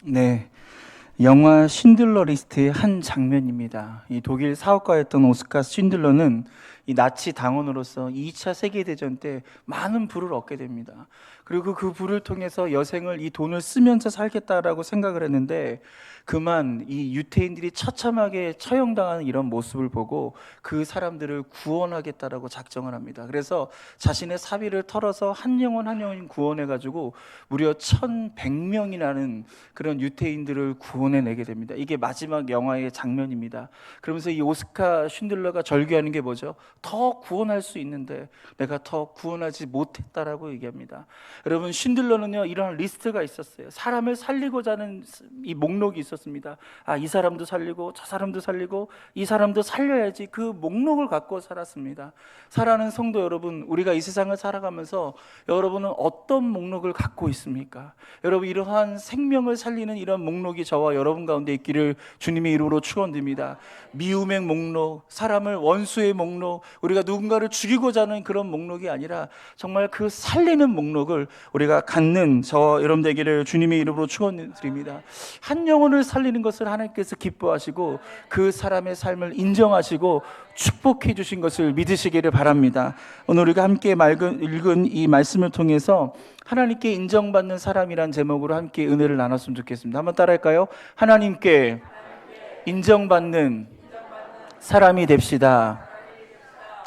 네, 영화 쉰들러 리스트의 한 장면입니다. 이 독일 사업가였던 오스카 쉰들러는 이 나치 당원으로서 2차 세계대전 때 많은 부를 얻게 됩니다. 그리고 그 부를 통해서 여생을 이 돈을 쓰면서 살겠다라고 생각을 했는데, 그만 이 유태인들이 처참하게 처형당하는 이런 모습을 보고 그 사람들을 구원하겠다라고 작정을 합니다. 그래서 자신의 사비를 털어서 한 영혼 한 영혼 구원해가지고 무려 1100명이라는 그런 유태인들을 구원해내게 됩니다. 이게 마지막 영화의 장면입니다. 그러면서 이 오스카 쉰들러가 절규하는 게 뭐죠? 더 구원할 수 있는데 내가 더 구원하지 못했다라고 얘기합니다. 여러분, 쉰들러는요, 이런 리스트가 있었어요. 사람을 살리고자 하는 이 목록이 있었습니다. 아, 이 사람도 살리고 저 사람도 살리고 이 사람도 살려야지, 그 목록을 갖고 살았습니다. 사랑하는 성도 여러분, 우리가 이 세상을 살아가면서 여러분은 어떤 목록을 갖고 있습니까? 여러분, 이러한 생명을 살리는 이런 목록이 저와 여러분 가운데 있기를 주님의 이름으로 축원드립니다. 미움의 목록, 사람을 원수의 목록, 우리가 누군가를 죽이고자 하는 그런 목록이 아니라 정말 그 살리는 목록을 우리가 갖는 저와 여러분 되기를 주님의 이름으로 축원드립니다. 한 영혼을 살리는 것을 하나님께서 기뻐하시고 그 사람의 삶을 인정하시고 축복해 주신 것을 믿으시기를 바랍니다. 오늘 우리가 함께 읽은 이 말씀을 통해서 하나님께 인정받는 사람이란 제목으로 함께 은혜를 나눴으면 좋겠습니다. 한번 따라할까요? 하나님께 인정받는 사람이 됩시다.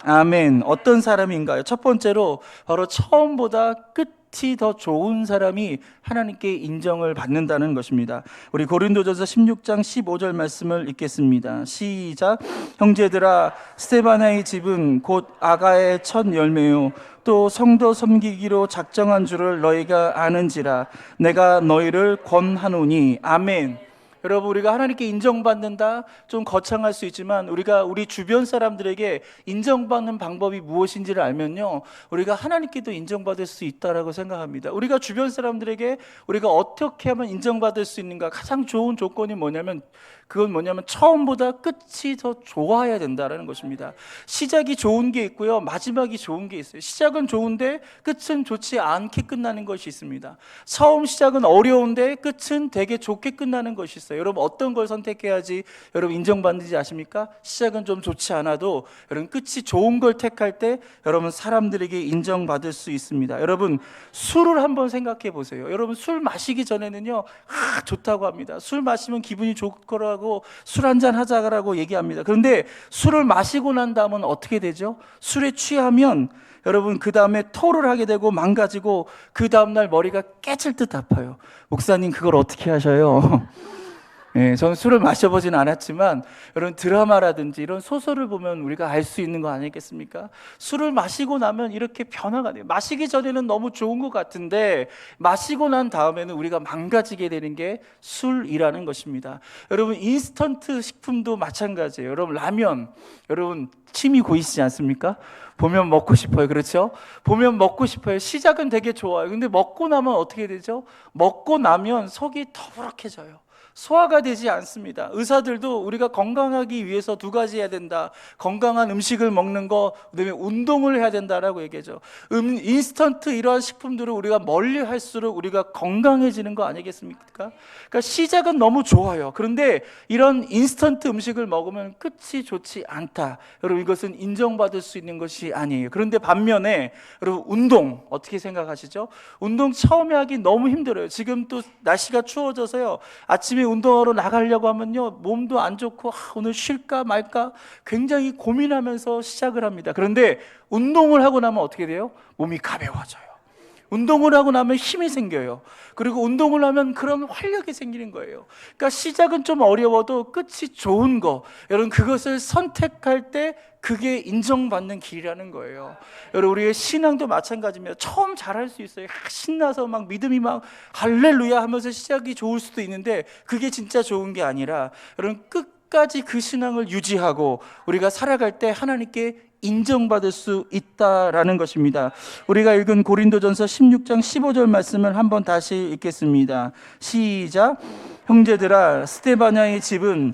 아멘. 어떤 사람인가요? 첫 번째로 바로 처음보다 끝이 더 좋은 사람이 하나님께 인정을 받는다는 것입니다. 우리 고린도전서 16장 15절 말씀을 읽겠습니다. 시작. 형제들아, 스데바나의 집은 곧 아가의 첫 열매요 또 성도 섬기기로 작정한 줄을 너희가 아는지라. 내가 너희를 권하노니. 아멘. 여러분, 우리가 하나님께 인정받는다, 좀 거창할 수 있지만 우리가 우리 주변 사람들에게 인정받는 방법이 무엇인지를 알면요, 우리가 하나님께도 인정받을 수 있다라고 생각합니다. 우리가 주변 사람들에게 우리가 어떻게 하면 인정받을 수 있는가, 가장 좋은 조건이 뭐냐면, 그건 뭐냐면 처음보다 끝이 더 좋아야 된다는 것입니다. 시작이 좋은 게 있고요, 마지막이 좋은 게 있어요. 시작은 좋은데 끝은 좋지 않게 끝나는 것이 있습니다. 처음 시작은 어려운데 끝은 되게 좋게 끝나는 것이 있어요. 여러분, 어떤 걸 선택해야지 여러분 인정받는지 아십니까? 시작은 좀 좋지 않아도 여러분 끝이 좋은 걸 택할 때 여러분 사람들에게 인정받을 수 있습니다. 여러분, 술을 한번 생각해 보세요. 여러분, 술 마시기 전에는요, 좋다고 합니다. 술 마시면 기분이 좋을 거라고 술 한잔 하자라고 얘기합니다. 그런데 술을 마시고 난 다음은 어떻게 되죠? 술에 취하면 여러분, 그 다음에 토를 하게 되고 망가지고 그 다음날 머리가 깨질 듯 아파요. 목사님, 그걸 어떻게 하셔요? 네, 저는 술을 마셔보진 않았지만 여러분, 드라마라든지 이런 소설을 보면 우리가 알 수 있는 거 아니겠습니까? 술을 마시고 나면 이렇게 변화가 돼요. 마시기 전에는 너무 좋은 것 같은데 마시고 난 다음에는 우리가 망가지게 되는 게 술이라는 것입니다. 여러분, 인스턴트 식품도 마찬가지예요. 여러분, 라면, 여러분 침이 고이시지 않습니까? 보면 먹고 싶어요. 그렇죠? 보면 먹고 싶어요. 시작은 되게 좋아요. 근데 먹고 나면 어떻게 되죠? 먹고 나면 속이 더부룩해져요. 소화가 되지 않습니다. 의사들도 우리가 건강하기 위해서 두 가지 해야 된다. 건강한 음식을 먹는 거, 그다음에 운동을 해야 된다라고 얘기하죠. 인스턴트 이러한 식품들을 우리가 멀리 할수록 우리가 건강해지는 거 아니겠습니까? 그러니까 시작은 너무 좋아요. 그런데 이런 인스턴트 음식을 먹으면 끝이 좋지 않다. 여러분, 이것은 인정받을 수 있는 것이 아니에요. 그런데 반면에 여러분, 운동 어떻게 생각하시죠? 운동 처음에 하기 너무 힘들어요. 지금 또 날씨가 추워져서요, 아침에 운동하러 나가려고 하면요, 몸도 안 좋고 오늘 쉴까 말까 굉장히 고민하면서 시작을 합니다. 그런데 운동을 하고 나면 어떻게 돼요? 몸이 가벼워져요. 운동을 하고 나면 힘이 생겨요. 그리고 운동을 하면 그런 활력이 생기는 거예요. 그러니까 시작은 좀 어려워도 끝이 좋은 거, 여러분, 그것을 선택할 때 그게 인정받는 길이라는 거예요. 여러분, 우리의 신앙도 마찬가지입니다. 처음 잘할 수 있어요. 신나서 막 믿음이 막 할렐루야 하면서 시작이 좋을 수도 있는데 그게 진짜 좋은 게 아니라 여러분, 끝까지 그 신앙을 유지하고 우리가 살아갈 때 하나님께 인정받을 수 있다라는 것입니다. 우리가 읽은 고린도전서 16장 15절 말씀을 한번 다시 읽겠습니다. 시작. 형제들아, 스데바냐의 집은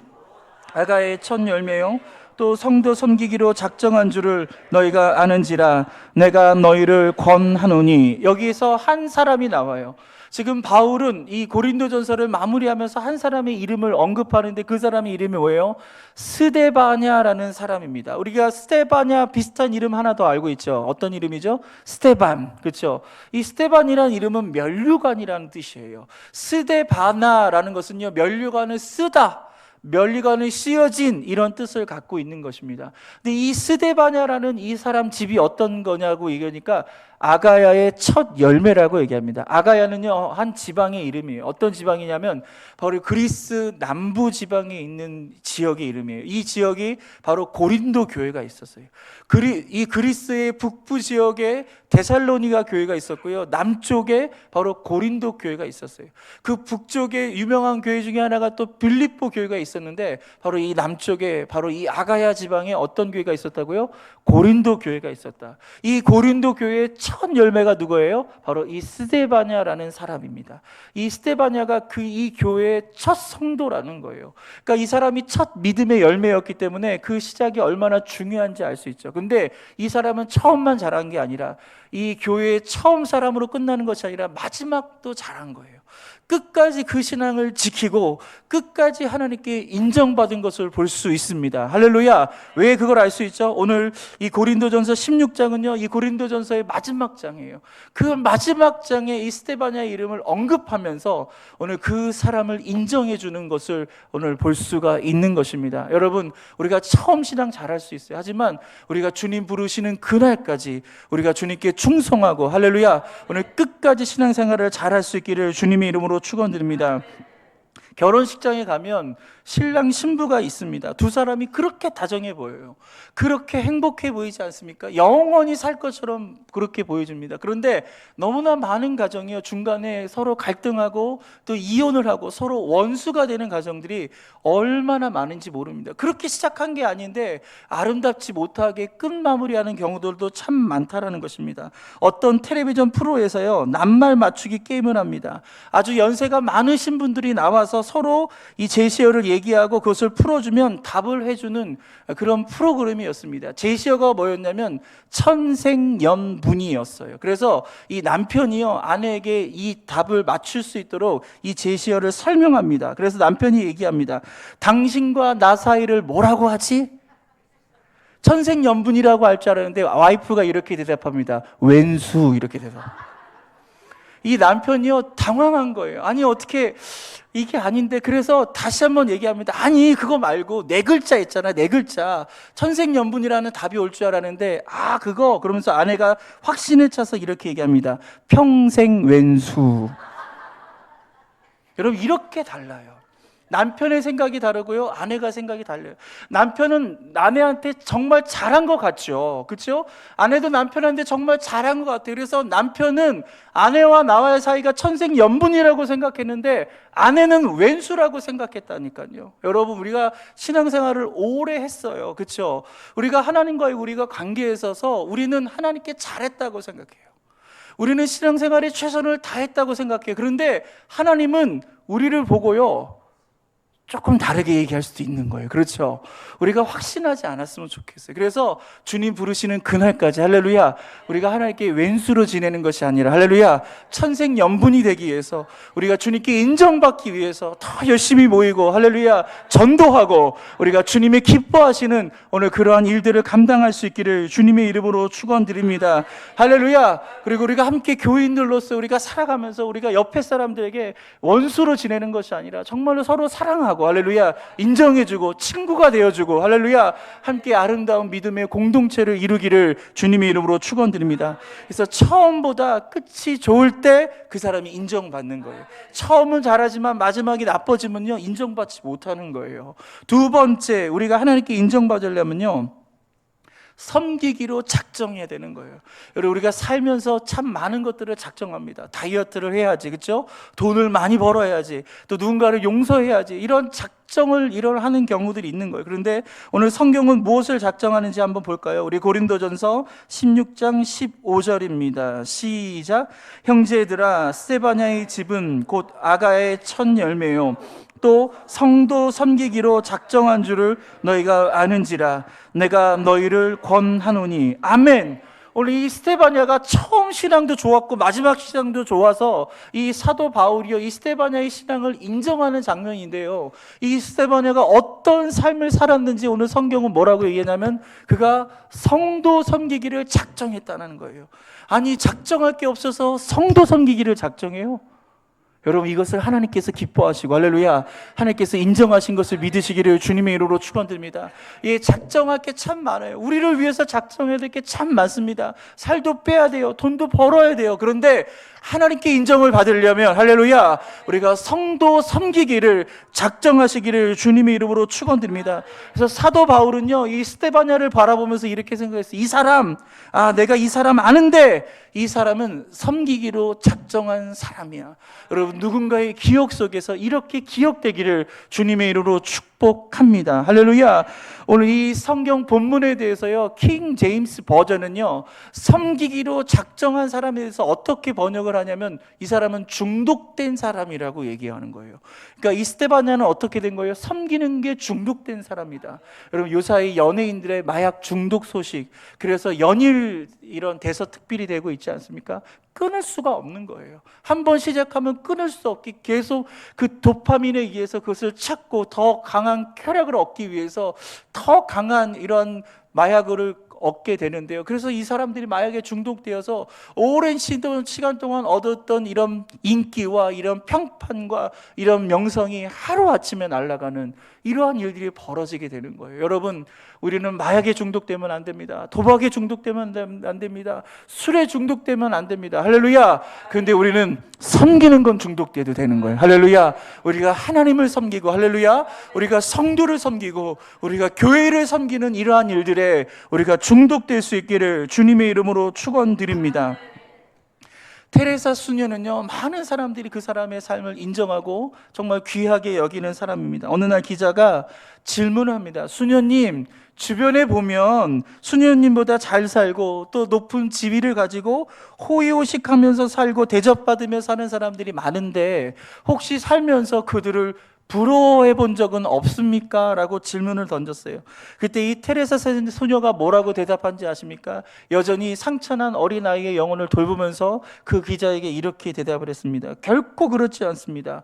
아가의 첫 열매요 또 성도 섬기기로 작정한 줄을 너희가 아는지라. 내가 너희를 권하노니. 여기서 한 사람이 나와요. 지금 바울은 이 고린도전서를 마무리하면서 한 사람의 이름을 언급하는데 그 사람의 이름이 뭐예요? 스데바냐라는 사람입니다. 우리가 스데바냐 비슷한 이름 하나 더 알고 있죠. 어떤 이름이죠? 스데반. 그렇죠? 이 스데반이라는 이름은 면류관이라는 뜻이에요. 스데바나라는 것은요, 면류관을 쓰다, 면류관을 씌어진 이런 뜻을 갖고 있는 것입니다. 근데 이 스데바냐라는 이 사람 집이 어떤 거냐고 얘기하니까 아가야의 첫 열매라고 얘기합니다. 아가야는요, 한 지방의 이름이에요. 어떤 지방이냐면 바로 그리스 남부 지방에 있는 지역의 이름이에요. 이 지역이 바로 고린도 교회가 있었어요. 이 그리스의 북부 지역에 데살로니가 교회가 있었고요, 남쪽에 바로 고린도 교회가 있었어요. 그 북쪽에 유명한 교회 중에 하나가 또 빌립보 교회가 있었는데, 바로 이 남쪽에 바로 이 아가야 지방에 어떤 교회가 있었다고요? 고린도 교회가 있었다. 이 고린도 교회의 첫 열매가 누구예요? 바로 이 스데바냐라는 사람입니다. 이 스데바냐가 이 교회의 첫 성도라는 거예요. 그러니까 이 사람이 첫 믿음의 열매였기 때문에 그 시작이 얼마나 중요한지 알 수 있죠. 근데 이 사람은 처음만 잘한 게 아니라, 이 교회의 처음 사람으로 끝나는 것이 아니라 마지막도 잘한 거예요. 끝까지 그 신앙을 지키고 끝까지 하나님께 인정받은 것을 볼 수 있습니다. 할렐루야. 왜 그걸 알 수 있죠? 오늘 이 고린도전서 16장은요, 이 고린도전서의 마지막 장이에요. 그 마지막 장에 이 스데바냐의 이름을 언급하면서 오늘 그 사람을 인정해 주는 것을 오늘 볼 수가 있는 것입니다. 여러분, 우리가 처음 신앙 잘할 수 있어요. 하지만 우리가 주님 부르시는 그날까지 우리가 주님께 충성하고, 할렐루야, 오늘 끝까지 신앙생활을 잘할 수 있기를 주님의 이름으로 축원드립니다. 결혼식장에 가면 신랑 신부가 있습니다. 두 사람이 그렇게 다정해 보여요. 그렇게 행복해 보이지 않습니까? 영원히 살 것처럼 그렇게 보여집니다. 그런데 너무나 많은 가정이요, 중간에 서로 갈등하고 또 이혼을 하고 서로 원수가 되는 가정들이 얼마나 많은지 모릅니다. 그렇게 시작한 게 아닌데 아름답지 못하게 끝마무리하는 경우들도 참 많다라는 것입니다. 어떤 텔레비전 프로에서요, 낱말 맞추기 게임을 합니다. 아주 연세가 많으신 분들이 나와서 서로 이 제시어를 얘기하고 그것을 풀어주면 답을 해주는 그런 프로그램이었습니다. 제시어가 뭐였냐면 천생연분이었어요. 그래서 이 남편이요, 아내에게 이 답을 맞출 수 있도록 이 제시어를 설명합니다. 그래서 남편이 얘기합니다. 당신과 나 사이를 뭐라고 하지? 천생연분이라고 할 줄 알았는데 와이프가 이렇게 대답합니다. 왼수. 이렇게 대답합니다. 이 남편이요, 당황한 거예요. 아니, 어떻게 이게 아닌데. 그래서 다시 한번 얘기합니다. 아니, 그거 말고 네 글자 있잖아, 네 글자. 천생연분이라는 답이 올 줄 알았는데, 그거. 그러면서 아내가 확신을 차서 이렇게 얘기합니다. 평생왼수. 여러분, 이렇게 달라요. 남편의 생각이 다르고요, 아내가 생각이 달라요. 남편은 아내한테 정말 잘한 것 같죠, 그렇죠? 아내도 남편한테 정말 잘한 것 같아요. 그래서 남편은 아내와 나와의 사이가 천생연분이라고 생각했는데 아내는 왼수라고 생각했다니까요. 여러분, 우리가 신앙생활을 오래 했어요, 그렇죠? 우리가 하나님과의 우리가 관계에 있어서 우리는 하나님께 잘했다고 생각해요. 우리는 신앙생활에 최선을 다했다고 생각해요. 그런데 하나님은 우리를 보고요, 조금 다르게 얘기할 수도 있는 거예요. 그렇죠? 우리가 확신하지 않았으면 좋겠어요. 그래서 주님 부르시는 그날까지, 할렐루야, 우리가 하나님께 왼수로 지내는 것이 아니라, 할렐루야, 천생연분이 되기 위해서, 우리가 주님께 인정받기 위해서 더 열심히 모이고, 할렐루야, 전도하고, 우리가 주님의 기뻐하시는 오늘 그러한 일들을 감당할 수 있기를 주님의 이름으로 축원드립니다. 할렐루야. 그리고 우리가 함께 교인들로서 우리가 살아가면서 우리가 옆에 사람들에게 원수로 지내는 것이 아니라 정말로 서로 사랑하고, 할렐루야, 인정해주고 친구가 되어주고, 할렐루야, 함께 아름다운 믿음의 공동체를 이루기를 주님의 이름으로 축원드립니다. 그래서 처음보다 끝이 좋을 때 그 사람이 인정받는 거예요. 처음은 잘하지만 마지막이 나빠지면요, 인정받지 못하는 거예요. 두 번째, 우리가 하나님께 인정받으려면요, 섬기기로 작정해야 되는 거예요. 여러분, 우리가 살면서 참 많은 것들을 작정합니다. 다이어트를 해야지, 그렇죠? 돈을 많이 벌어야지, 또 누군가를 용서해야지, 이런 작정을 하는 경우들이 있는 거예요. 그런데 오늘 성경은 무엇을 작정하는지 한번 볼까요? 우리 고린도전서 16장 15절입니다. 시작. 형제들아, 스데바냐의 집은 곧 아가의 첫 열매요, 또 성도 섬기기로 작정한 줄을 너희가 아는지라. 내가 너희를 권하노니. 아멘. 오늘 이 스데바냐가 처음 신앙도 좋았고 마지막 신앙도 좋아서 이 사도 바울이요 이 스데바냐의 신앙을 인정하는 장면인데요, 이 스데바냐가 어떤 삶을 살았는지 오늘 성경은 뭐라고 얘기하냐면 그가 성도 섬기기를 작정했다는 거예요. 아니, 작정할 게 없어서 성도 섬기기를 작정해요? 여러분, 이것을 하나님께서 기뻐하시고 할렐루야, 하나님께서 인정하신 것을 믿으시기를 주님의 이름으로 축원드립니다. 예, 작정할 게 참 많아요. 우리를 위해서 작정해야 될 게 참 많습니다. 살도 빼야 돼요. 돈도 벌어야 돼요. 그런데 하나님께 인정을 받으려면 할렐루야, 우리가 성도 섬기기를 작정하시기를 주님의 이름으로 축원드립니다. 그래서 사도 바울은요 이 스데바냐를 바라보면서 이렇게 생각했어요. 이 사람, 내가 이 사람 아는데 이 사람은 섬기기로 작정한 사람이야. 여러분, 누군가의 기억 속에서 이렇게 기억되기를 주님의 이름으로 축복합니다. 할렐루야. 오늘 이 성경 본문에 대해서요 킹 제임스 버전은요 섬기기로 작정한 사람에 대해서 어떻게 번역을 하냐면 이 사람은 중독된 사람이라고 얘기하는 거예요. 그러니까 이 스데바냐는 어떻게 된 거예요? 섬기는 게 중독된 사람이다. 여러분, 요사이 연예인들의 마약 중독 소식, 그래서 연일 이런 대서특필이 되고 있지 않습니까? 끊을 수가 없는 거예요. 한번 시작하면 끊을 수 없게 계속 그 도파민에 의해서 그것을 찾고 더 강한 쾌락을 얻기 위해서 더 강한 이런 마약을 얻게 되는데요. 그래서 이 사람들이 마약에 중독되어서 오랜 시간 동안 얻었던 이런 인기와 이런 평판과 이런 명성이 하루아침에 날아가는 이러한 일들이 벌어지게 되는 거예요. 여러분, 우리는 마약에 중독되면 안 됩니다. 도박에 중독되면 안 됩니다. 술에 중독되면 안 됩니다. 할렐루야. 그런데 우리는 섬기는 건 중독돼도 되는 거예요. 할렐루야. 우리가 하나님을 섬기고, 할렐루야, 우리가 성도를 섬기고 우리가 교회를 섬기는 이러한 일들에 우리가 중독될 수 있기를 주님의 이름으로 축원드립니다. 테레사 수녀는요 많은 사람들이 그 사람의 삶을 인정하고 정말 귀하게 여기는 사람입니다. 어느 날 기자가 질문을 합니다. 수녀님, 주변에 보면 수녀님보다 잘 살고 또 높은 지위를 가지고 호의호식하면서 살고 대접받으며 사는 사람들이 많은데 혹시 살면서 그들을 부러워해 본 적은 없습니까? 라고 질문을 던졌어요. 그때 이 테레사 소녀가 뭐라고 대답한지 아십니까? 여전히 상처난 어린아이의 영혼을 돌보면서 그 기자에게 이렇게 대답을 했습니다. 결코 그렇지 않습니다.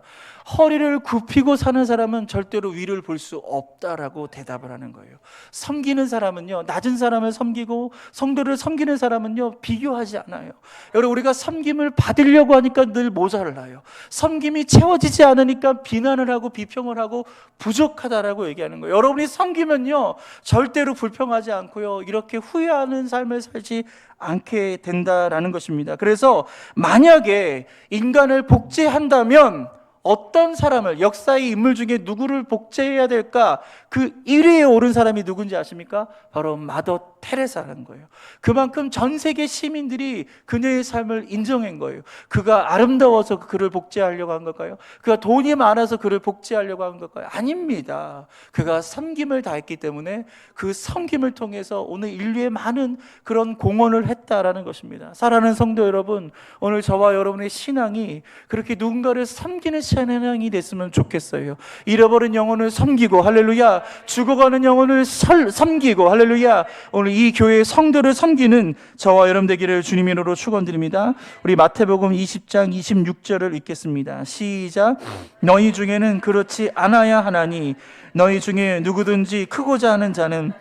허리를 굽히고 사는 사람은 절대로 위를 볼 수 없다라고 대답을 하는 거예요. 섬기는 사람은요 낮은 사람을 섬기고 성도를 섬기는 사람은요 비교하지 않아요. 여러분, 우리가 섬김을 받으려고 하니까 늘 모자라요. 섬김이 채워지지 않으니까 비난을 하고 비평을 하고 부족하다라고 얘기하는 거예요. 여러분이 섬기면요 절대로 불평하지 않고요 이렇게 후회하는 삶을 살지 않게 된다라는 것입니다. 그래서 만약에 인간을 복제한다면 어떤 사람을, 역사의 인물 중에 누구를 복제해야 될까? 그 1위에 오른 사람이 누군지 아십니까? 바로 마더 테레사라는 거예요. 그만큼 전 세계 시민들이 그녀의 삶을 인정한 거예요. 그가 아름다워서 그를 복제하려고 한 걸까요? 그가 돈이 많아서 그를 복제하려고 한 걸까요? 아닙니다. 그가 섬김을 다했기 때문에 그 섬김을 통해서 오늘 인류에 많은 그런 공헌을 했다라는 것입니다. 사랑하는 성도 여러분, 오늘 저와 여러분의 신앙이 그렇게 누군가를 섬기는 신앙이 됐으면 좋겠어요. 잃어버린 영혼을 섬기고, 할렐루야, 죽어가는 영혼을 섬기고, 할렐루야, 오늘 이 교회의 성도를 섬기는 저와 여러분 되기를 주님의 이름으로 축원드립니다. 우리 마태복음 20장 26절을 읽겠습니다. 시작. 너희 중에는 그렇지 않아야 하나니 너희 중에 누구든지 크고자 하는 자는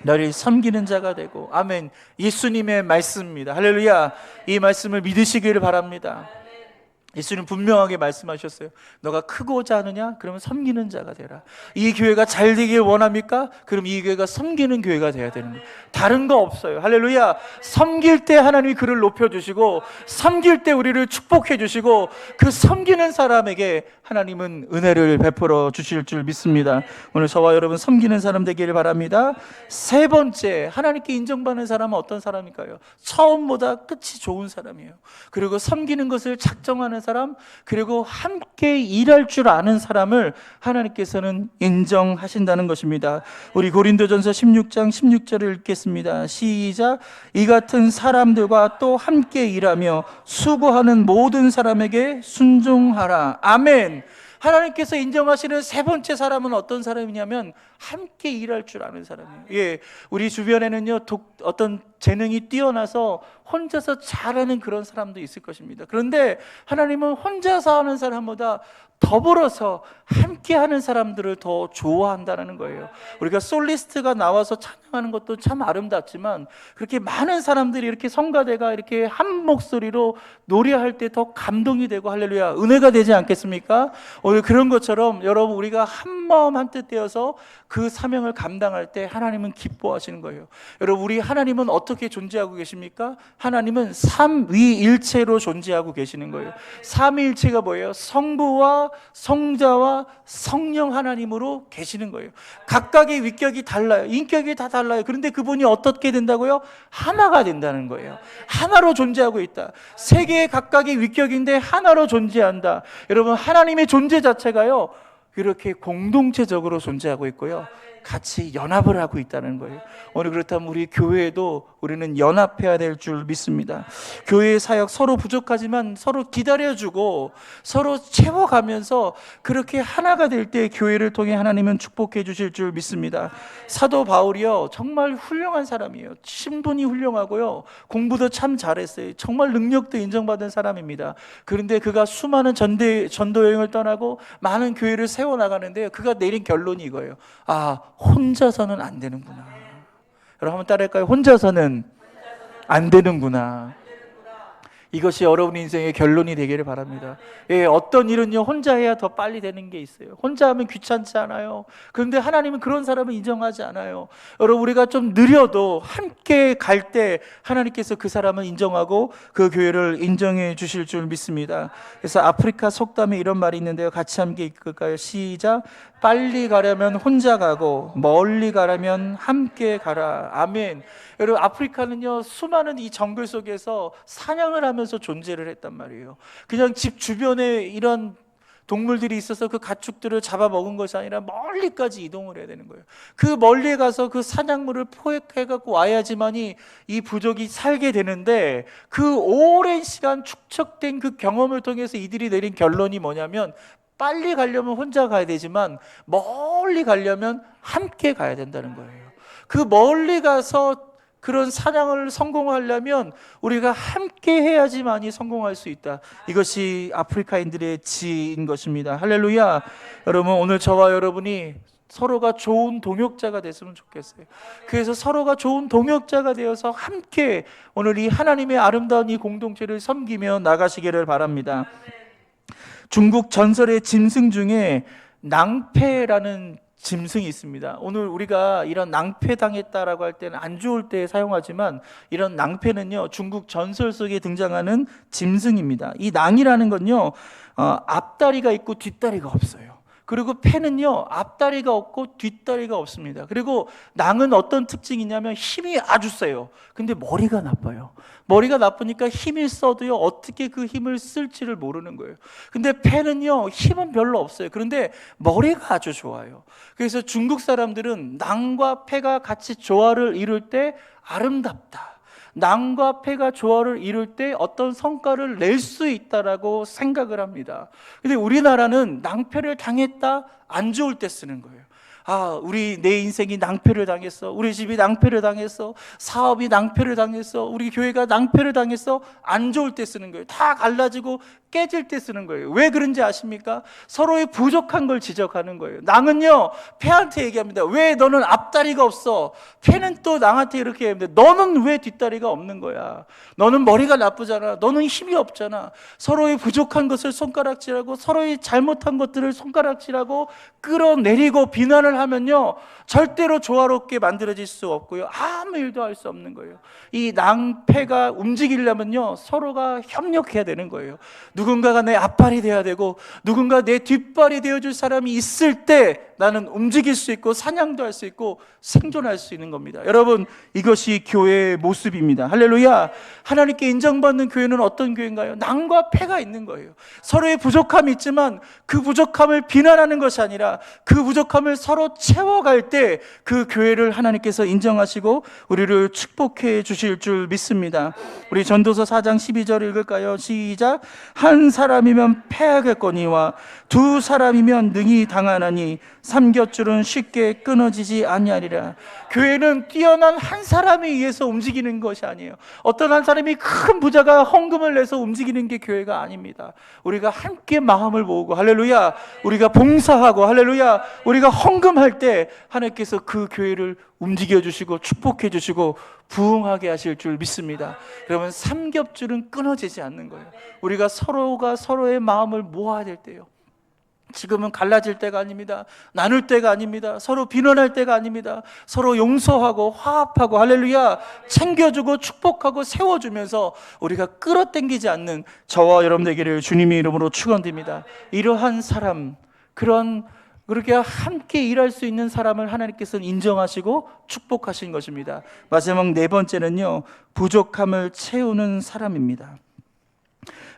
너를 섬기는 자가 되고. 아멘. 예수님의 말씀입니다. 할렐루야. 이 말씀을 믿으시기를 바랍니다. 예수님 분명하게 말씀하셨어요. 너가 크고자 하느냐? 그러면 섬기는 자가 되라. 이 교회가 잘 되길 원합니까? 그럼 이 교회가 섬기는 교회가 돼야 되는 거예요. 다른 거 없어요. 할렐루야. 섬길 때 하나님이 그를 높여주시고, 섬길 때 우리를 축복해 주시고, 그 섬기는 사람에게 하나님은 은혜를 베풀어 주실 줄 믿습니다. 오늘 저와 여러분 섬기는 사람 되기를 바랍니다. 세 번째, 하나님께 인정받는 사람은 어떤 사람일까요? 처음보다 끝이 좋은 사람이에요. 그리고 섬기는 것을 작정하는 사람, 그리고 함께 일할 줄 아는 사람을 하나님께서는 인정하신다는 것입니다. 우리 고린도전서 16장 16절을 읽겠습니다. 시작. 이 같은 사람들과 또 함께 일하며 수고하는 모든 사람에게 순종하라. 아멘. 하나님께서 인정하시는 세 번째 사람은 어떤 사람이냐면 함께 일할 줄 아는 사람이에요. 예, 우리 주변에는요 어떤 재능이 뛰어나서 혼자서 잘하는 그런 사람도 있을 것입니다. 그런데 하나님은 혼자서 하는 사람보다 더불어서 함께 하는 사람들을 더 좋아한다는 거예요. 우리가 솔리스트가 나와서 찬양하는 것도 참 아름답지만 그렇게 많은 사람들이 이렇게 성가대가 이렇게 한 목소리로 노래할 때 더 감동이 되고 할렐루야 은혜가 되지 않겠습니까? 오늘 그런 것처럼 여러분 우리가 한 마음 한 뜻 되어서 그 사명을 감당할 때 하나님은 기뻐하시는 거예요. 여러분 우리 하나님은 어떻게 존재하고 계십니까? 하나님은 삼위일체로 존재하고 계시는 거예요. 삼위일체가 뭐예요? 성부와 성자와 성령 하나님으로 계시는 거예요. 각각의 위격이 달라요. 인격이 다 달라요. 그런데 그분이 어떻게 된다고요? 하나가 된다는 거예요. 하나로 존재하고 있다. 세 개의 각각의 위격인데 하나로 존재한다. 여러분 하나님의 존재 자체가요 이렇게 공동체적으로 존재하고 있고요 같이 연합을 하고 있다는 거예요. 오늘 그렇다면 우리 교회에도 우리는 연합해야 될 줄 믿습니다. 교회의 사역 서로 부족하지만 서로 기다려주고 서로 채워가면서 그렇게 하나가 될 때 교회를 통해 하나님은 축복해 주실 줄 믿습니다. 사도 바울이요 정말 훌륭한 사람이에요. 신분이 훌륭하고요 공부도 참 잘했어요. 정말 능력도 인정받은 사람입니다. 그런데 그가 수많은 전도 여행을 떠나고 많은 교회를 세워나가는데 그가 내린 결론이 이거예요. 혼자서는 안 되는구나. 여러분 한번 따라할까요? 혼자서는 안 되는구나. 이것이 여러분 인생의 결론이 되기를 바랍니다. 예, 어떤 일은요 혼자 해야 더 빨리 되는 게 있어요. 혼자 하면 귀찮지 않아요. 그런데 하나님은 그런 사람을 인정하지 않아요. 여러분 우리가 좀 느려도 함께 갈 때 하나님께서 그 사람을 인정하고 그 교회를 인정해 주실 줄 믿습니다. 그래서 아프리카 속담에 이런 말이 있는데요 같이 함께 읽을까요? 시작. 빨리 가려면 혼자 가고 멀리 가려면 함께 가라. 아멘. 여러분 아프리카는요 수많은 이 정글 속에서 사냥을 하면서 존재를 했단 말이에요. 그냥 집 주변에 이런 동물들이 있어서 그 가축들을 잡아먹은 것이 아니라 멀리까지 이동을 해야 되는 거예요. 그 멀리에 가서 그 사냥물을 포획해갖고 와야지만이 이 부족이 살게 되는데 그 오랜 시간 축적된 그 경험을 통해서 이들이 내린 결론이 뭐냐면 빨리 가려면 혼자 가야 되지만 멀리 가려면 함께 가야 된다는 거예요. 그 멀리 가서 그런 사냥을 성공하려면 우리가 함께 해야지만이 성공할 수 있다. 이것이 아프리카인들의 지혜인 것입니다. 할렐루야. 여러분 오늘 저와 여러분이 서로가 좋은 동역자가 됐으면 좋겠어요. 그래서 서로가 좋은 동역자가 되어서 함께 오늘 이 하나님의 아름다운 이 공동체를 섬기며 나가시기를 바랍니다. 중국 전설의 짐승 중에 낭패라는 짐승이 있습니다. 오늘 우리가 이런 낭패당했다라고 할 때는 안 좋을 때 사용하지만 이런 낭패는요 중국 전설 속에 등장하는 짐승입니다. 이 낭이라는 건요 앞다리가 있고 뒷다리가 없어요. 그리고 패는요 앞다리가 없고 뒷다리가 없습니다. 그리고 낭은 어떤 특징이 있냐면 힘이 아주 세요. 근데 머리가 나빠요. 머리가 나쁘니까 힘을 써도요 어떻게 그 힘을 쓸지를 모르는 거예요. 근데 패는요 힘은 별로 없어요. 그런데 머리가 아주 좋아요. 그래서 중국 사람들은 낭과 패가 같이 조화를 이룰 때 아름답다, 낭과 패가 조화를 이룰 때 어떤 성과를 낼 수 있다라고 생각을 합니다. 근데 우리나라는 낭패를 당했다 안 좋을 때 쓰는 거예요. 내 인생이 낭패를 당했어. 우리 집이 낭패를 당했어. 사업이 낭패를 당했어. 우리 교회가 낭패를 당했어. 안 좋을 때 쓰는 거예요. 다 갈라지고 깨질 때 쓰는 거예요. 왜 그런지 아십니까? 서로의 부족한 걸 지적하는 거예요. 낭은요 패한테 얘기합니다. 왜 너는 앞다리가 없어? 패는 또 낭한테 이렇게 얘기합니다. 너는 왜 뒷다리가 없는 거야? 너는 머리가 나쁘잖아. 너는 힘이 없잖아. 서로의 부족한 것을 손가락질하고 서로의 잘못한 것들을 손가락질하고 끌어내리고 비난을 하면요 절대로 조화롭게 만들어질 수 없고요 아무 일도 할 수 없는 거예요. 이 낭패가 움직이려면요 서로가 협력해야 되는 거예요. 누군가가 내 앞발이 되어야 되고 누군가 내 뒷발이 되어줄 사람이 있을 때 나는 움직일 수 있고 사냥도 할 수 있고 생존할 수 있는 겁니다. 여러분, 이것이 교회의 모습입니다. 할렐루야. 하나님께 인정받는 교회는 어떤 교회인가요? 낭과 패가 있는 거예요. 서로의 부족함이 있지만 그 부족함을 비난하는 것이 아니라 그 부족함을 서로 채워갈 때 그 교회를 하나님께서 인정하시고 우리를 축복해 주실 줄 믿습니다. 우리 전도서 4장 12절 읽을까요? 시작. 한 사람이면 패하겠거니와 두 사람이면 능히 당하나니 삼겹줄은 쉽게 끊어지지 아니하리라. 교회는 뛰어난 한 사람에 의해서 움직이는 것이 아니에요. 어떤 한 사람이 큰 부자가 헌금을 내서 움직이는 게 교회가 아닙니다. 우리가 함께 마음을 모으고, 할렐루야, 우리가 봉사하고, 할렐루야, 우리가 헌금할 때 하나님께서 그 교회를 움직여 주시고 축복해 주시고 부흥하게 하실 줄 믿습니다. 그러면 삼겹줄은 끊어지지 않는 거예요. 우리가 서로가 서로의 마음을 모아야 될 때요. 지금은 갈라질 때가 아닙니다. 나눌 때가 아닙니다. 서로 비난할 때가 아닙니다. 서로 용서하고 화합하고, 할렐루야, 챙겨주고 축복하고 세워주면서 우리가 끌어당기지 않는 저와 여러분 되기를 주님의 이름으로 축원드립니다. 이러한 사람, 그렇게 함께 일할 수 있는 사람을 하나님께서는 인정하시고 축복하신 것입니다. 마지막 네 번째는요, 부족함을 채우는 사람입니다.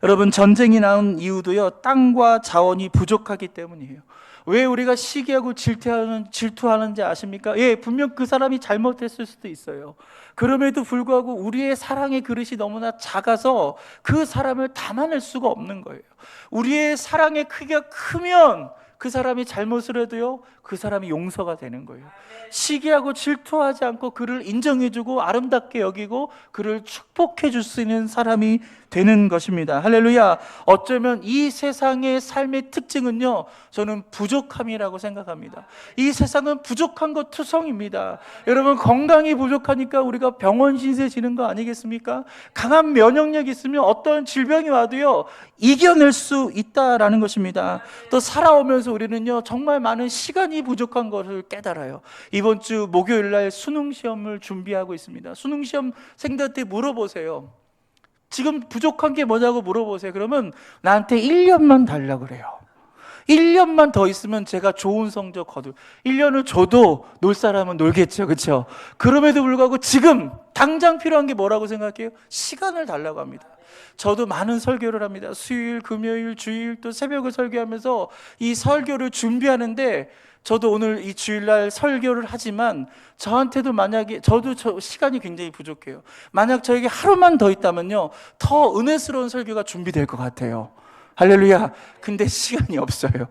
여러분, 전쟁이 나온 이유도요, 땅과 자원이 부족하기 때문이에요. 왜 우리가 시기하고 질투하는지 아십니까? 예, 분명 그 사람이 잘못했을 수도 있어요. 그럼에도 불구하고 우리의 사랑의 그릇이 너무나 작아서 그 사람을 담아낼 수가 없는 거예요. 우리의 사랑의 크기가 크면 그 사람이 잘못을 해도요, 그 사람이 용서가 되는 거예요. 시기하고 질투하지 않고 그를 인정해주고 아름답게 여기고 그를 축복해 줄 수 있는 사람이 되는 것입니다. 할렐루야. 어쩌면 이 세상의 삶의 특징은요, 저는 부족함이라고 생각합니다. 이 세상은 부족한 것 투성입니다. 여러분, 건강이 부족하니까 우리가 병원 신세 지는 거 아니겠습니까? 강한 면역력이 있으면 어떤 질병이 와도요, 이겨낼 수 있다라는 것입니다. 또 살아오면서 우리는요, 정말 많은 시간이 부족한 것을 깨달아요. 이번 주 목요일 날 수능 시험을 준비하고 있습니다. 수능 시험 생들한테 물어보세요. 지금 부족한 게 뭐냐고 물어보세요. 그러면 나한테 1년만 달라고 그래요. 1년만 더 있으면 제가 좋은 성적 거둘. 1년을 줘도 놀 사람은 놀겠죠, 그렇죠? 그럼에도 불구하고 지금 당장 필요한 게 뭐라고 생각해요? 시간을 달라고 합니다. 저도 많은 설교를 합니다. 수요일, 금요일, 주일 또 새벽을 설교하면서 이 설교를 준비하는데, 저도 오늘 이 주일날 설교를 하지만 저한테도 만약에 저도 시간이 굉장히 부족해요. 만약 저에게 하루만 더 있다면요, 더 은혜스러운 설교가 준비될 것 같아요. 할렐루야. 근데 시간이 없어요.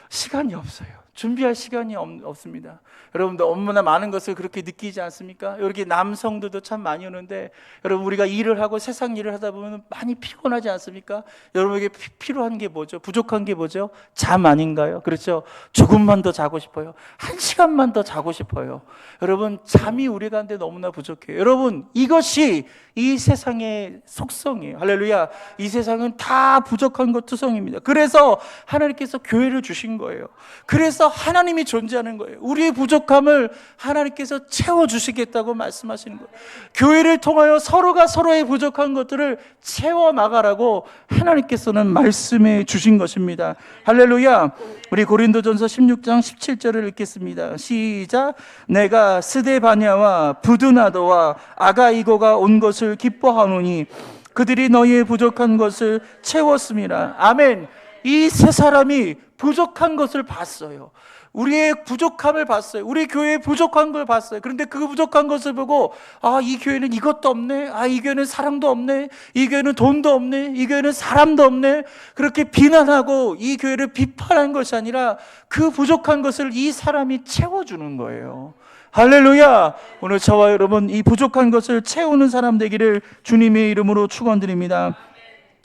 시간이 없어요. 준비할 시간이 없습니다. 여러분들 너무나 많은 것을 그렇게 느끼지 않습니까? 이렇게 남성들도 참 많이 오는데, 여러분, 우리가 일을 하고 세상 일을 하다 보면 많이 피곤하지 않습니까? 여러분에게 필요한 게 뭐죠? 부족한 게 뭐죠? 잠 아닌가요? 그렇죠? 조금만 더 자고 싶어요. 1시간만 더 자고 싶어요. 여러분, 잠이 우리 가운데 너무나 부족해요. 여러분, 이것이 이 세상의 속성이에요. 할렐루야. 이 세상은 다 부족한 것 투성입니다. 그래서 하나님께서 교회를 주신 거예요. 그래서 하나님이 존재하는 거예요. 우리의 부족함을 하나님께서 채워주시겠다고 말씀하시는 거예요. 교회를 통하여 서로가 서로의 부족한 것들을 채워나가라고 하나님께서는 말씀해 주신 것입니다. 할렐루야. 우리 고린도전서 16장 17절을 읽겠습니다. 시작. 내가 스데바냐와 부드나도와 아가이고가 온 것을 기뻐하노니 그들이 너희의 부족한 것을 채웠음이라. 아멘. 이 세 사람이 부족한 것을 봤어요. 우리의 부족함을 봤어요. 우리 교회의 부족한 걸 봤어요. 그런데 그 부족한 것을 보고, 아, 이 교회는 이것도 없네. 아, 이 교회는 사랑도 없네. 이 교회는 돈도 없네. 이 교회는 사람도 없네. 그렇게 비난하고 이 교회를 비판한 것이 아니라 그 부족한 것을 이 사람이 채워주는 거예요. 할렐루야. 오늘 저와 여러분, 이 부족한 것을 채우는 사람 되기를 주님의 이름으로 축원드립니다.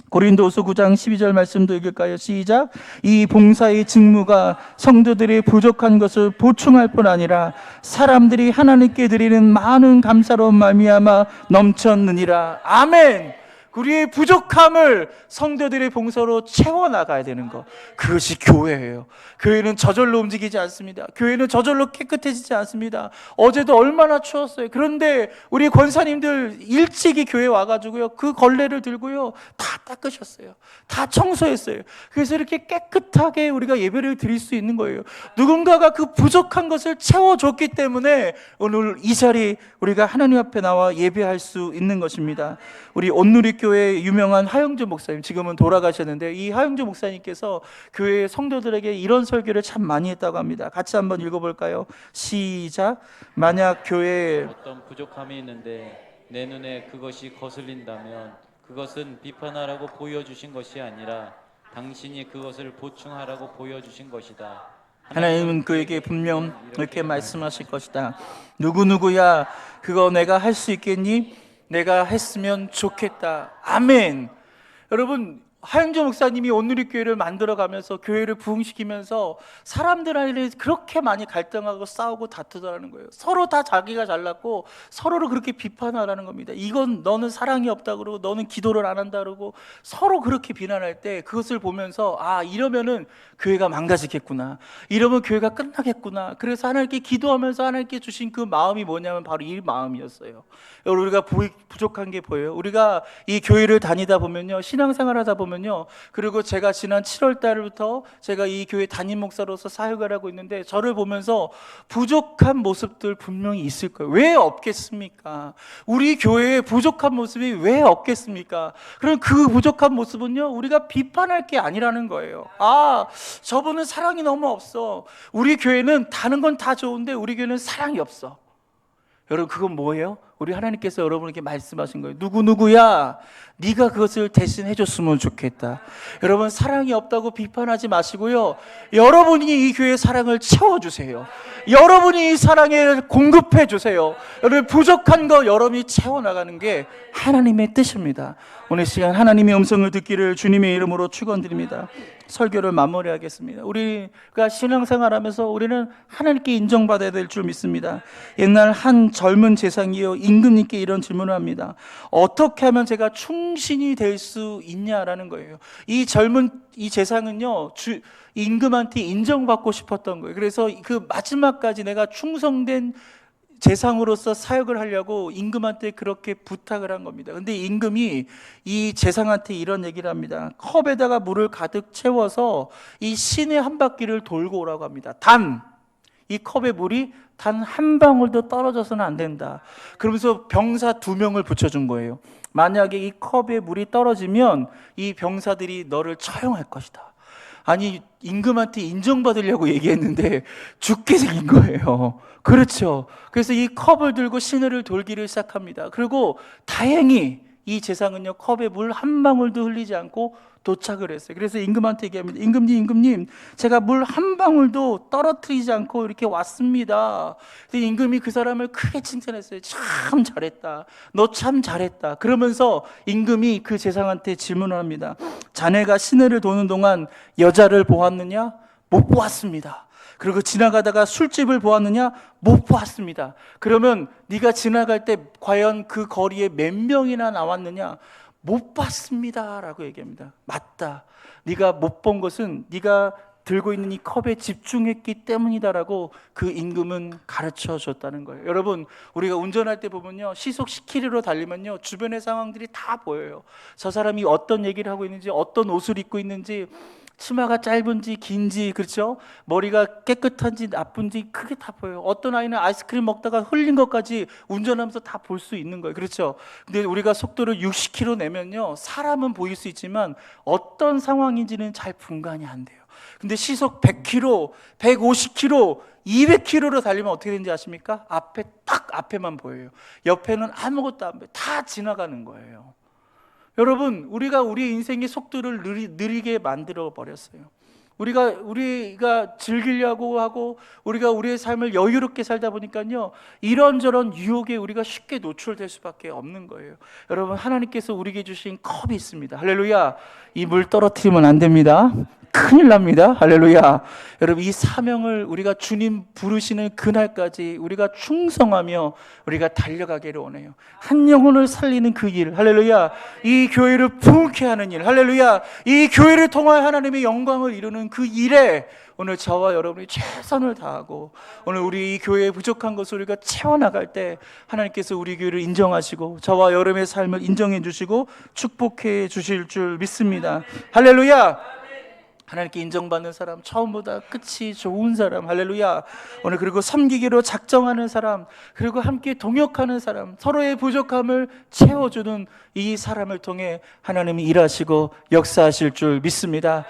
고린도후서 9장 12절 말씀도 읽을까요? 시작. 이 봉사의 직무가 성도들의 부족한 것을 보충할 뿐 아니라 사람들이 하나님께 드리는 많은 감사로 말미암아 넘쳤느니라. 아멘. 우리의 부족함을 성도들의 봉사로 채워나가야 되는 것, 그것이 교회예요. 교회는 저절로 움직이지 않습니다. 교회는 저절로 깨끗해지지 않습니다. 어제도 얼마나 추웠어요. 그런데 우리 권사님들 일찍이 교회 와가지고요, 그 걸레를 들고요 다 닦으셨어요. 다 청소했어요. 그래서 이렇게 깨끗하게 우리가 예배를 드릴 수 있는 거예요. 누군가가 그 부족한 것을 채워줬기 때문에 오늘 이 자리 우리가 하나님 앞에 나와 예배할 수 있는 것입니다. 우리 온누리교회 유명한 하영주 목사님, 지금은 돌아가셨는데, 이 하영주 목사님께서 교회 성도들에게 이런 설교를 참 많이 했다고 합니다. 같이 한번 읽어볼까요? 시작. 만약 교회에 어떤 부족함이 있는데 내 눈에 그것이 거슬린다면 그것은 비판하라고 보여주신 것이 아니라 당신이 그것을 보충하라고 보여주신 것이다. 하나님은 그에게 분명 이렇게 말씀하실 것이다. 누구누구야, 그거 내가 할 수 있겠니? 내가 했으면 좋겠다. 아멘. 여러분, 하영조 목사님이 온누리교회를 만들어가면서 교회를 부흥시키면서 사람들 안에 그렇게 많이 갈등하고 싸우고 다투더라는 거예요. 서로 다 자기가 잘났고 서로를 그렇게 비판하라는 겁니다. 이건 너는 사랑이 없다 그러고 너는 기도를 안 한다 그러고 서로 그렇게 비난할 때 그것을 보면서 이러면은 교회가 망가지겠구나, 이러면 교회가 끝나겠구나. 그래서 하나님께 기도하면서 하나님께 주신 그 마음이 뭐냐면 바로 이 마음이었어요. 여러분, 우리가 부족한 게 보여요. 우리가 이 교회를 다니다 보면요, 신앙생활 하다 보면요, 그리고 제가 지난 7월 달부터 제가 이 교회 담임 목사로서 사역을 하고 있는데 저를 보면서 부족한 모습들 분명히 있을 거예요. 왜 없겠습니까? 우리 교회에 부족한 모습이 왜 없겠습니까? 그럼 그 부족한 모습은요, 우리가 비판할 게 아니라는 거예요. 저분은 사랑이 너무 없어. 우리 교회는 다른 건 다 좋은데 우리 교회는 사랑이 없어. 여러분, 그건 뭐예요? 우리 하나님께서 여러분에게 말씀하신 거예요. 누구누구야, 네가 그것을 대신 해줬으면 좋겠다. 여러분, 사랑이 없다고 비판하지 마시고요, 여러분이 이 교회의 사랑을 채워주세요. 여러분이 이 사랑에 공급해 주세요. 여러분, 부족한 거 여러분이 채워나가는 게 하나님의 뜻입니다. 오늘 시간 하나님의 음성을 듣기를 주님의 이름으로 축원드립니다. 설교를 마무리하겠습니다. 우리가 신앙생활하면서 우리는 하나님께 인정받아야 될 줄 믿습니다. 옛날 한 젊은 제사장이요, 임금님께 이런 질문을 합니다. 어떻게 하면 제가 충신이 될 수 있냐라는 거예요. 이 제사장은요, 임금한테 인정받고 싶었던 거예요. 그래서 그 마지막까지 내가 충성된 제상으로서 사역을 하려고 임금한테 그렇게 부탁을 한 겁니다. 근데 임금이 이 제상한테 이런 얘기를 합니다. 컵에다가 물을 가득 채워서 이 시내 한 바퀴를 돌고 오라고 합니다. 이 컵에 물이 단 한 방울도 떨어져서는 안 된다. 그러면서 병사 2명을 붙여준 거예요. 만약에 이 컵에 물이 떨어지면 이 병사들이 너를 처형할 것이다. 아니, 임금한테 인정받으려고 얘기했는데 죽게 생긴 거예요. 그렇죠. 그래서 이 컵을 들고 시내를 돌기를 시작합니다. 그리고 다행히 이 제사장은요, 컵에 물 한 방울도 흘리지 않고 도착을 했어요. 그래서 임금한테 얘기합니다. 임금님, 제가 물 한 방울도 떨어뜨리지 않고 이렇게 왔습니다. 근데 임금이 그 사람을 크게 칭찬했어요. 참 잘했다. 너 참 잘했다. 그러면서 임금이 그 제사장한테 질문을 합니다. 자네가 시내를 도는 동안 여자를 보았느냐? 못 보았습니다. 그리고 지나가다가 술집을 보았느냐? 못 보았습니다. 그러면 네가 지나갈 때 과연 그 거리에 몇 명이나 나왔느냐? 못 봤습니다 라고 얘기합니다. 맞다. 네가 못 본 것은 네가 들고 있는 이 컵에 집중했기 때문이다라고 그 임금은 가르쳐 줬다는 거예요. 여러분, 우리가 운전할 때 보면요, 시속 10km로 달리면요, 주변의 상황들이 다 보여요. 저 사람이 어떤 얘기를 하고 있는지, 어떤 옷을 입고 있는지, 치마가 짧은지 긴지, 그렇죠? 머리가 깨끗한지 나쁜지 크게 다 보여요. 어떤 아이는 아이스크림 먹다가 흘린 것까지 운전하면서 다 볼 수 있는 거예요. 그렇죠? 근데 우리가 속도를 60km 내면요, 사람은 보일 수 있지만 어떤 상황인지는 잘 분간이 안 돼요. 근데 시속 100km, 150km, 200km로 달리면 어떻게 되는지 아십니까? 앞에만 보여요. 옆에는 아무것도 안 보여요. 다 지나가는 거예요. 여러분, 우리가 우리의 인생의 속도를 느리게 만들어 버렸어요. 우리가 즐기려고 하고 우리가 우리의 삶을 여유롭게 살다 보니까요, 이런저런 유혹에 우리가 쉽게 노출될 수밖에 없는 거예요. 여러분, 하나님께서 우리에게 주신 컵이 있습니다. 할렐루야. 이 물 떨어뜨리면 안 됩니다. 큰일 납니다. 할렐루야. 여러분, 이 사명을 우리가 주님 부르시는 그날까지 우리가 충성하며 우리가 달려가기를 원해요. 한 영혼을 살리는 그 일, 할렐루야. 이 교회를 부흥케 하는 일, 할렐루야. 이 교회를 통하여 하나님의 영광을 이루는 그 일에 오늘 저와 여러분이 최선을 다하고, 오늘 우리 이 교회에 부족한 것을 우리가 채워나갈 때 하나님께서 우리 교회를 인정하시고 저와 여러분의 삶을 인정해 주시고 축복해 주실 줄 믿습니다. 할렐루야. 하나님께 인정받는 사람, 처음보다 끝이 좋은 사람, 할렐루야. 오늘 그리고 섬기기로 작정하는 사람, 그리고 함께 동역하는 사람, 서로의 부족함을 채워주는 이 사람을 통해 하나님이 일하시고 역사하실 줄 믿습니다.